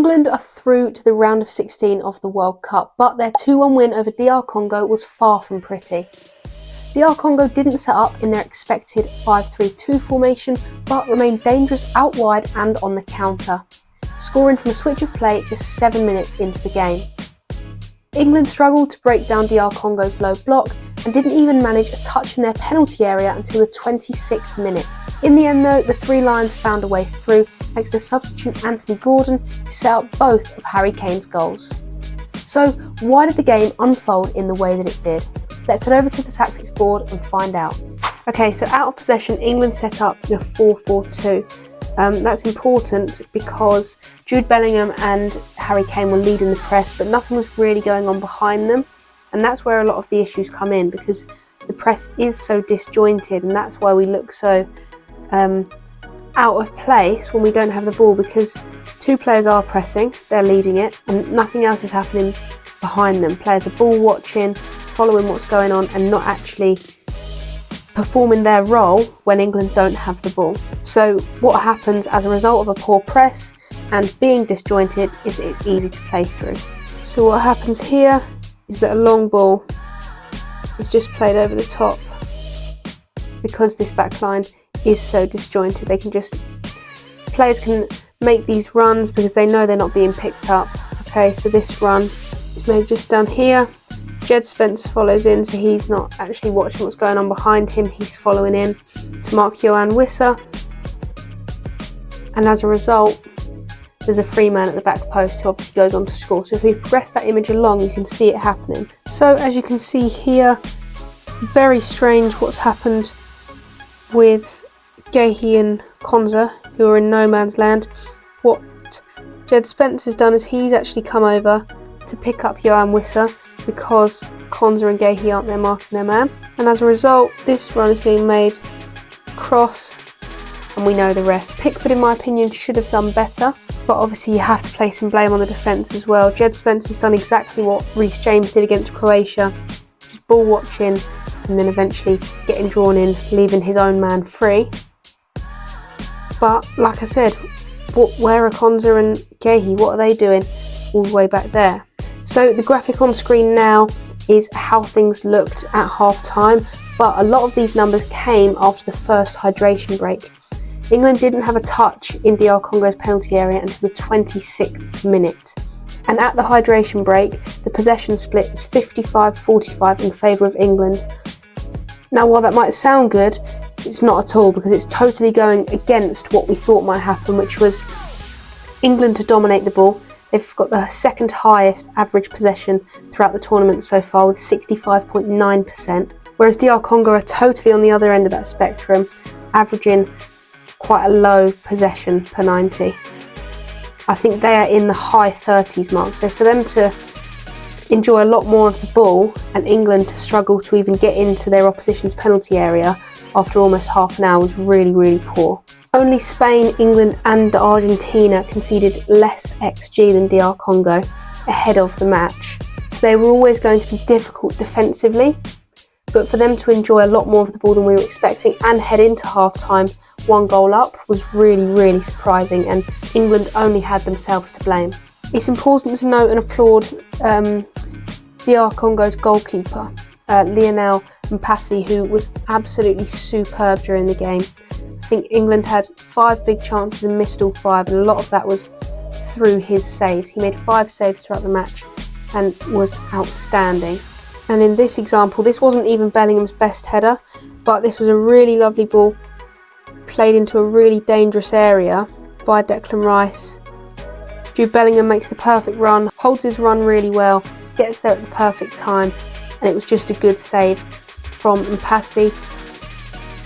England are through to the round of 16 of the World Cup, but their 2-1 win over DR Congo was far from pretty. DR Congo didn't set up in their expected 5-3-2 formation, but remained dangerous out wide and on the counter, scoring from a switch of play just 7 minutes into the game. England struggled to break down DR Congo's low block and didn't even manage a touch in their penalty area until the 26th minute. In the end though, the Three Lions found a way through thanks to substitute Anthony Gordon, who set up both of Harry Kane's goals. So why did the game unfold in the way that it did? Let's head over to the tactics board and find out. Okay, so out of possession, England set up in a 4-4-2. That's important because Jude Bellingham and Harry Kane were leading the press, but nothing was really going on behind them. And that's where a lot of the issues come in, because the press is so disjointed, and that's why we look so out of place when we don't have the ball, because two players are pressing, they're leading it, and nothing else is happening behind them. Players are ball watching, following what's going on, and not actually performing their role when England don't have the ball. So what happens as a result of a poor press and being disjointed is that it's easy to play through. So what happens here is that a long ball is just played over the top. Because this back line is so disjointed, players can make these runs because they know they're not being picked up. Okay, so this run is made just down here. Jed Spence follows in, so he's not actually watching what's going on behind him, he's following in to mark Wan-Bissaka. And as a result, there's a free man at the back post who obviously goes on to score. So if we progress that image along, you can see it happening. So as you can see here, very strange what's happened with Gehi and Konza, who are in no man's land. What Jed Spence has done is he's actually come over to pick up Wan-Bissaka because Konza and Gehi aren't there marking their man. And as a result, this run is being made cross, and we know the rest. Pickford, in my opinion, should have done better, but obviously you have to place some blame on the defence as well. Jed Spence has done exactly what Reece James did against Croatia, just ball watching and then eventually getting drawn in, leaving his own man free. But like I said, where are Konza and Gehi? What are they doing all the way back there? So the graphic on screen now is how things looked at half time, but a lot of these numbers came after the first hydration break. England didn't have a touch in DR Congo's penalty area until the 26th minute. And at the hydration break, the possession split was 55-45 in favour of England. Now, while that might sound good, it's not at all, because it's totally going against what we thought might happen, which was England to dominate the ball. They've got the second highest average possession throughout the tournament so far, with 65.9%, whereas DR Congo are totally on the other end of that spectrum, averaging quite a low possession per 90. I think they are in the high 30s mark, so for them to enjoy a lot more of the ball and England to struggle to even get into their opposition's penalty area after almost half an hour was really, really poor. Only Spain, England and Argentina conceded less XG than DR Congo ahead of the match, so they were always going to be difficult defensively, but for them to enjoy a lot more of the ball than we were expecting and head into half-time 1 goal up was really, really surprising, and England only had themselves to blame. It's important to note and applaud DR Congo's goalkeeper, Lionel Mpassi, who was absolutely superb during the game. I think England had 5 big chances and missed all 5, and a lot of that was through his saves. He made 5 saves throughout the match and was outstanding. And in this example, this wasn't even Bellingham's best header, but this was a really lovely ball played into a really dangerous area by Declan Rice. Jude Bellingham makes the perfect run, holds his run really well, gets there at the perfect time, and it was just a good save from Mpassi.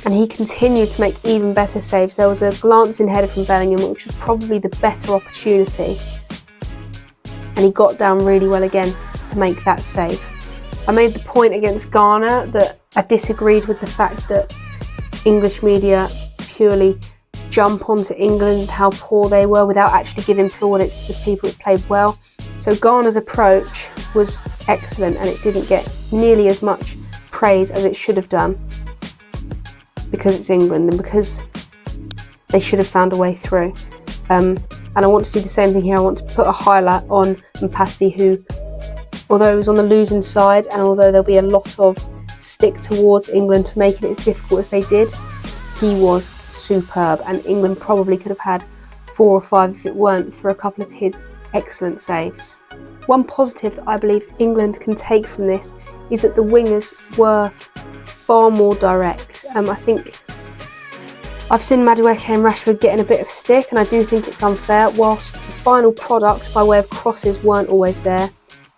And he continued to make even better saves. There was a glancing header from Bellingham, which was probably the better opportunity, and he got down really well again to make that save. I made the point against Ghana that I disagreed with the fact that English media purely jump onto England and how poor they were without actually giving plaudits to the people who played well. So Ghana's approach was excellent, and it didn't get nearly as much praise as it should have done, because it's England and because they should have found a way through. And I want to do the same thing here. I want to put a highlight on Mpassi, who, although he was on the losing side, and although there'll be a lot of stick towards England for making it as difficult as they did, he was superb, and England probably could have had 4 or 5 if it weren't for a couple of his excellent saves. One positive that I believe England can take from this is that the wingers were far more direct. I think I've seen Madueke and Rashford getting a bit of stick, and I do think it's unfair. Whilst the final product by way of crosses weren't always there,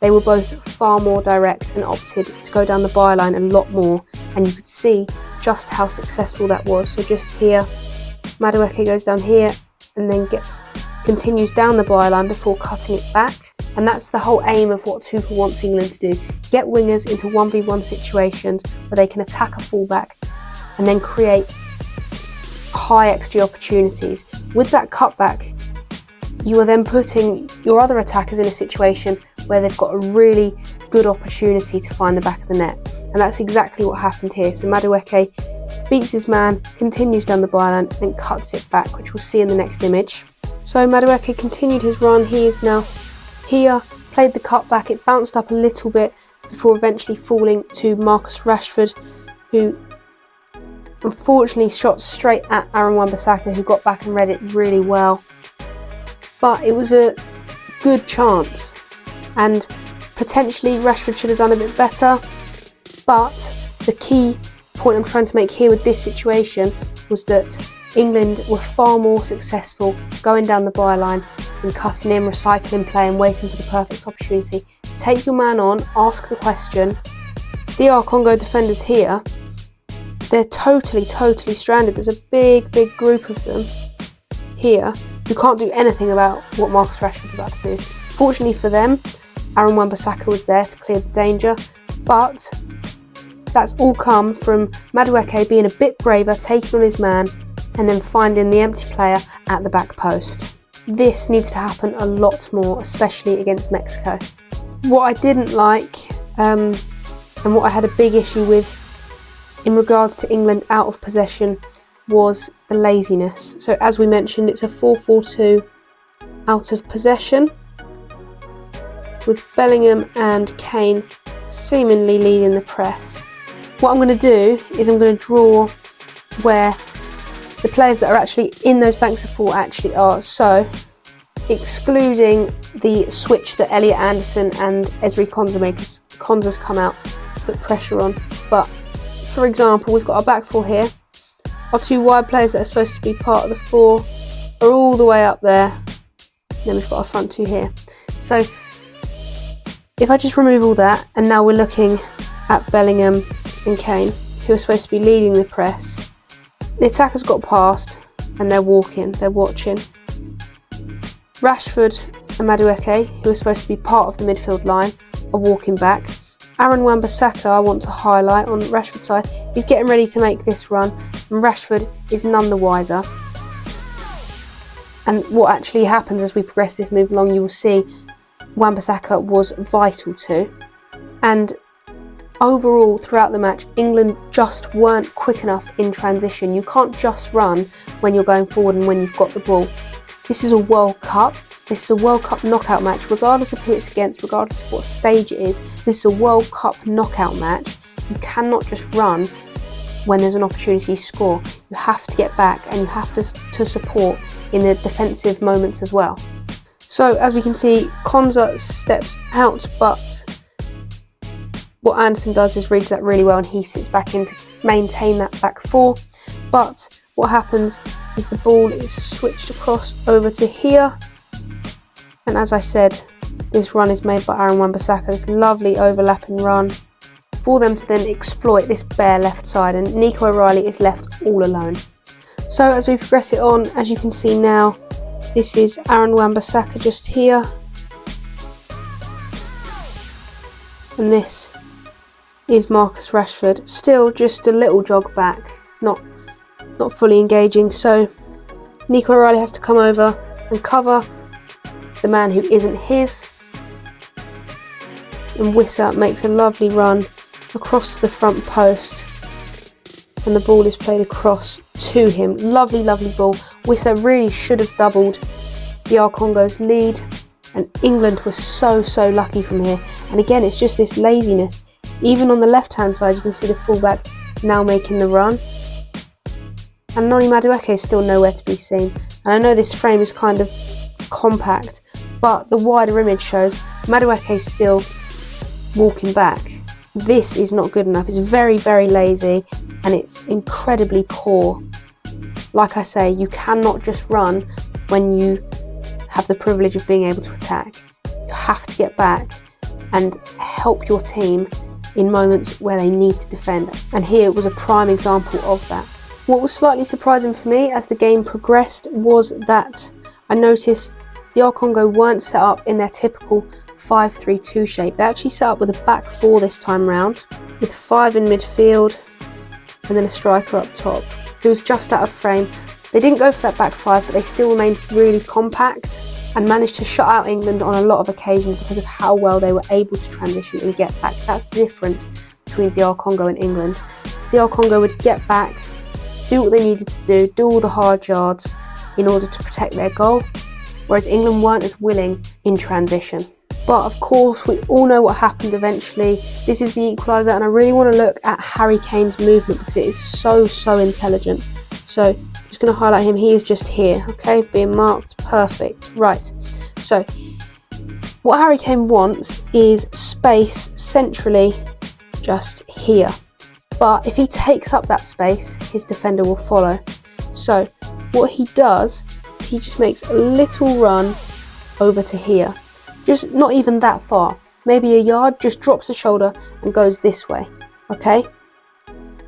they were both far more direct and opted to go down the byline a lot more, and you could see just how successful that was. So just here, Madueke goes down here and then continues down the byline before cutting it back. And that's the whole aim of what Tuchel wants England to do. Get wingers into 1v1 situations where they can attack a fullback and then create high XG opportunities. With that cutback, you are then putting your other attackers in a situation where they've got a really good opportunity to find the back of the net. And that's exactly what happened here. So Madueke beats his man, continues down the byline and cuts it back, which we'll see in the next image. So Madueke continued his run. He is now here, played the cutback, it bounced up a little bit before eventually falling to Marcus Rashford, who unfortunately shot straight at Aaron Wan-Bissaka, who got back and read it really well. But it was a good chance, and potentially Rashford should have done a bit better. But the key point I'm trying to make here with this situation was that England were far more successful going down the byline and cutting in, recycling play and waiting for the perfect opportunity. Take your man on, ask the question. DR Congo defenders here, they're totally stranded. There's a big group of them here who can't do anything about what Marcus Rashford's about to do. Fortunately for them, Aaron Wan-Bissaka was there to clear the danger, but that's all come from Madueke being a bit braver, taking on his man, and then finding the empty player at the back post. This needs to happen a lot more, especially against Mexico. What I didn't like, and what I had a big issue with in regards to England out of possession, was the laziness. So as we mentioned, it's a 4-4-2 out of possession, with Bellingham and Kane seemingly leading the press. What I'm going to do is I'm going to draw where the players that are actually in those banks of 4 actually are. So, excluding the switch that Elliot Anderson and Ezri Konsa make, because Konsa's come out to put pressure on. But, for example, we've got our back 4 here. Our 2 wide players that are supposed to be part of the 4 are all the way up there. Then we've got our front 2 here. So, if I just remove all that, and now we're looking at Bellingham and Kane, who are supposed to be leading the press. The attackers got past and they're walking, they're watching. Rashford and Madueke, who are supposed to be part of the midfield line, are walking back. Aaron Wan-Bissaka, I want to highlight on Rashford's side, he's getting ready to make this run, and Rashford is none the wiser. And what actually happens as we progress this move along, you will see Wan-Bissaka was vital too. And overall, throughout the match, England just weren't quick enough in transition. You can't just run when you're going forward and when you've got the ball. This is a World Cup. This is a World Cup knockout match. Regardless of who it's against, regardless of what stage it is, this is a World Cup knockout match. You cannot just run when there's an opportunity to score. You have to get back and you have to support in the defensive moments as well. So, as we can see, Konsa steps out, but what Anderson does is reads that really well and he sits back in to maintain that back 4. But what happens is the ball is switched across over to here. And as I said, this run is made by Aaron Wan-Bissaka, this lovely overlapping run, for them to then exploit this bare left side, and Nico O'Reilly is left all alone. So as we progress it on, as you can see now, this is Aaron Wan-Bissaka just here. And this is Marcus Rashford, still just a little jog back, not fully engaging. So Nico O'Reilly has to come over and cover the man who isn't his. And Wissa makes a lovely run across the front post. And the ball is played across to him. Lovely ball. Wissa really should have doubled DR Congo's lead, and England was so lucky from here. And again, it's just this laziness. Even on the left hand side, you can see the fullback now making the run, and Noni Madueke is still nowhere to be seen. And I know this frame is kind of compact, but the wider image shows Madueke is still walking back. This is not good enough. It's very lazy, and it's incredibly poor. Like I say, you cannot just run when you have the privilege of being able to attack. You have to get back and help your team in moments where they need to defend. And here was a prime example of that. What was slightly surprising for me as the game progressed was that I noticed DR Congo weren't set up in their typical 5-3-2 shape. They actually set up with a back four this time round, with 5 in midfield and then a striker up top who was just out of frame. They didn't go for that back 5, but they still remained really compact and managed to shut out England on a lot of occasions because of how well they were able to transition and get back. That's the difference between DR Congo and England. DR Congo would get back, do what they needed to do all the hard yards in order to protect their goal, whereas England weren't as willing in transition. But of course, we all know what happened eventually. This is the equaliser, and I really want to look at Harry Kane's movement because it is so intelligent. So I'm just going to highlight him. He is just here, okay, being marked, perfect. Right, so what Harry Kane wants is space centrally just here. But if he takes up that space, his defender will follow. So what he does is he just makes a little run over to here. Just not even that far, maybe a yard, just drops the shoulder and goes this way, okay?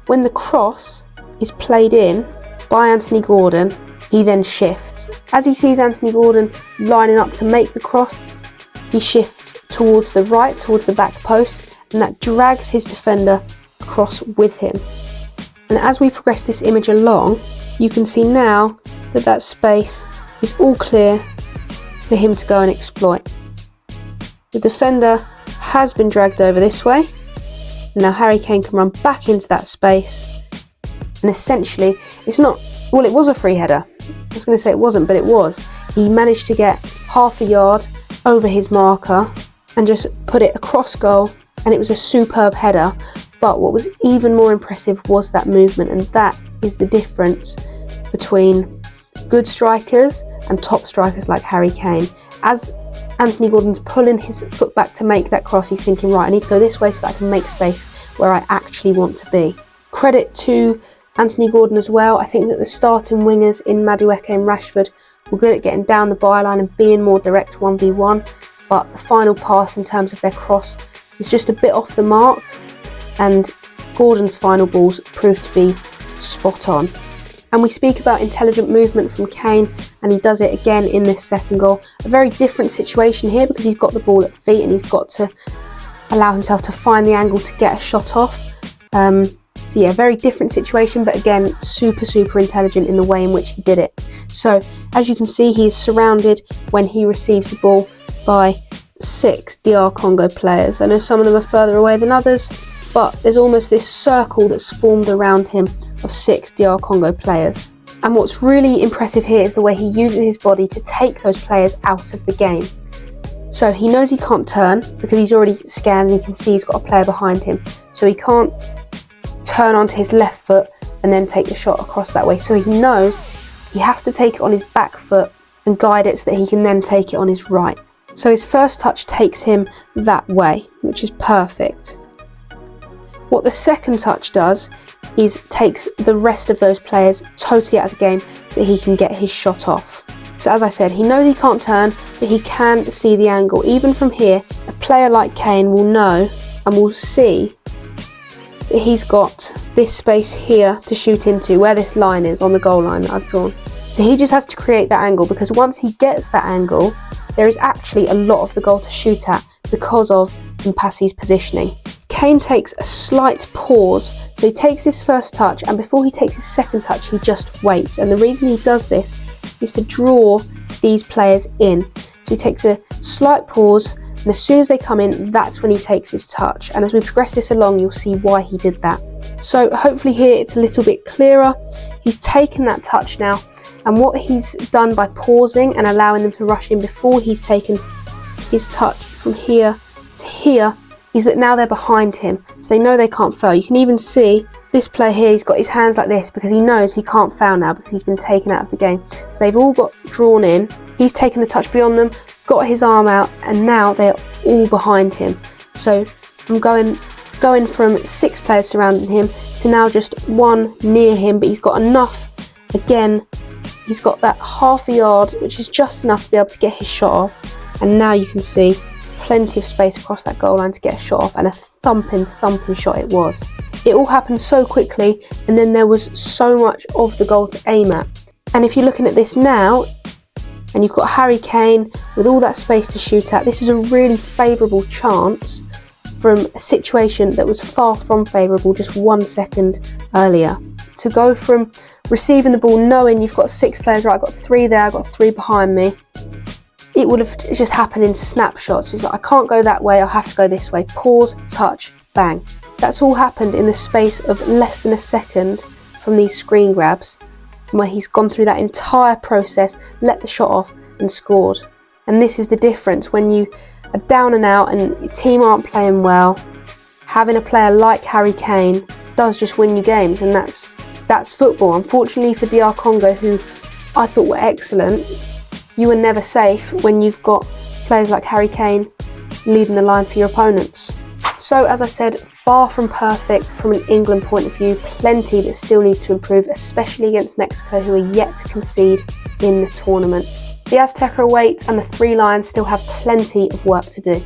When the cross is played in by Anthony Gordon, he then shifts. As he sees Anthony Gordon lining up to make the cross, he shifts towards the right, towards the back post, and that drags his defender across with him. And as we progress this image along, you can see now that that space is all clear for him to go and exploit. The defender has been dragged over this way, and now Harry Kane can run back into that space, and essentially it's not, well, it was a free header. I was going to say it wasn't, but it was. He managed to get half a yard over his marker and just put it across goal, and it was a superb header. But what was even more impressive was that movement, and that is the difference between good strikers and top strikers like Harry Kane. As Anthony Gordon's pulling his foot back to make that cross, he's thinking, right, I need to go this way so that I can make space where I actually want to be. Credit to Anthony Gordon as well. I think that the starting wingers in Madueke and Rashford were good at getting down the byline and being more direct 1v1, but the final pass in terms of their cross was just a bit off the mark, and Gordon's final balls proved to be spot on. And we speak about intelligent movement from Kane, and he does it again in this second goal. A very different situation here because he's got the ball at feet and he's got to allow himself to find the angle to get a shot off. So yeah, very different situation, but again, super intelligent in the way in which he did it. So as you can see, he is surrounded when he receives the ball by 6 DR Congo players. I know some of them are further away than others, but there's almost this circle that's formed around him of 6 DR Congo players. And what's really impressive here is the way he uses his body to take those players out of the game. So he knows he can't turn because he's already scanned and he can see he's got a player behind him. So he can't turn onto his left foot and then take the shot across that way. So he knows he has to take it on his back foot and guide it so that he can then take it on his right. So his first touch takes him that way, which is perfect. What the second touch does is takes the rest of those players totally out of the game so that he can get his shot off. So as I said, he knows he can't turn, but he can see the angle. Even from here, a player like Kane will know and will see that he's got this space here to shoot into, where this line is on the goal line that I've drawn. So he just has to create that angle, because once he gets that angle, there is actually a lot of the goal to shoot at because of Mpassi's positioning. Kane takes a slight pause, so he takes this first touch, and before he takes his second touch, he just waits. And the reason he does this is to draw these players in. So he takes a slight pause, and as soon as they come in, that's when he takes his touch. And as we progress this along, you'll see why he did that. So hopefully here it's a little bit clearer. He's taken that touch now, And what he's done by pausing and allowing them to rush in before he's taken his touch from here to here is that now they're behind him, so they know they can't foul. You can even see this player here, he's got his hands like this because he knows he can't foul now because he's been taken out of the game. So they've all got drawn in, he's taken the touch beyond them, got his arm out, and now they're all behind him. So from going from 6 players surrounding him to now just 1 near him, but he's got enough, again, he's got that half a yard, which is just enough to be able to get his shot off. And now you can see plenty of space across that goal line to get a shot off, and a thumping shot it was. It all happened so quickly, and then there was so much of the goal to aim at. And if you're looking at this now, and you've got Harry Kane with all that space to shoot at, this is a really favourable chance from a situation that was far from favourable just 1 second earlier. To go from receiving the ball knowing you've got 6 players, right, I've got 3 there, I've got 3 behind me, it would have just happened in snapshots. It's like, I can't go that way, I'll have to go this way. Pause, touch, bang. That's all happened in the space of less than a second from these screen grabs, from where he's gone through that entire process, let the shot off and scored. And this is the difference when you are down and out and your team aren't playing well. Having a player like Harry Kane does just win you games, and that's football. Unfortunately for DR Congo, who I thought were excellent, you are never safe when you've got players like Harry Kane leading the line for your opponents. So as I said, far from perfect from an England point of view, plenty that still need to improve, especially against Mexico, who are yet to concede in the tournament. The Azteca await, and the 3 Lions still have plenty of work to do.